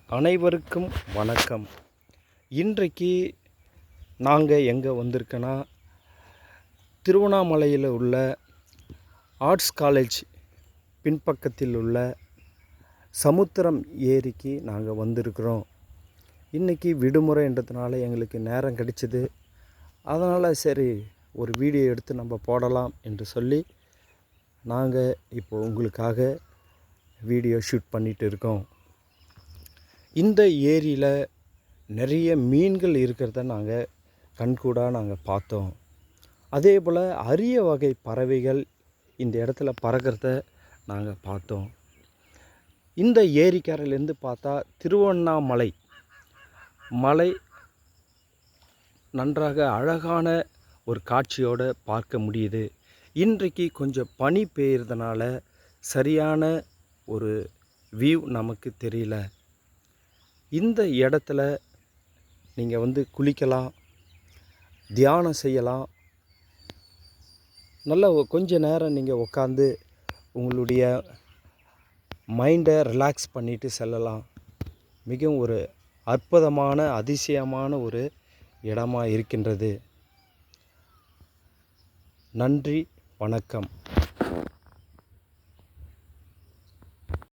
அனைவருக்கும் வணக்கம். இன்றைக்கு நாங்கள் எங்கே வந்திருக்கோன்னா, திருவண்ணாமலையில் உள்ள ஆர்ட்ஸ் காலேஜ் பின்பக்கத்தில் உள்ள சமுத்திரம் ஏரிக்கு நாங்கள் வந்திருக்கிறோம். இன்றைக்கி விடுமுறைன்றதுனால எங்களுக்கு நேரம் கிடைச்சிது. அதனால் சரி ஒரு வீடியோ எடுத்து நம்ம போடலாம் என்று சொல்லி நாங்கள் இப்போ உங்களுக்காக வீடியோ ஷூட் பண்ணிகிட்டு இருக்கோம். இந்த ஏரியில் நிறைய மீன்கள் இருக்கிறத நாங்கள் கண்கூடாக நாங்கள் பார்த்தோம். அதே போல் அரிய வகை பறவைகள் இந்த இடத்துல பறக்கிறத நாங்கள் பார்த்தோம். இந்த ஏரிக்கரையிலேருந்து பார்த்தா திருவண்ணாமலை மலை நன்றாக அழகான ஒரு காட்சியோடு பார்க்க முடியுது. இன்றைக்கு கொஞ்சம் பனி பெய்யறதுனால சரியான ஒரு வியூ நமக்கு தெரியல. இந்த இடத்துல நீங்கள் குளிக்கலாம், தியானம் செய்யலாம். நல்ல கொஞ்ச நேரம் நீங்கள் உட்காந்து உங்களுடைய மைண்டை ரிலாக்ஸ் பண்ணிவிட்டு செல்லலாம். மிகவும் ஒரு அற்புதமான அதிசயமான ஒரு இடமாக இருக்கின்றது. நன்றி, வணக்கம்.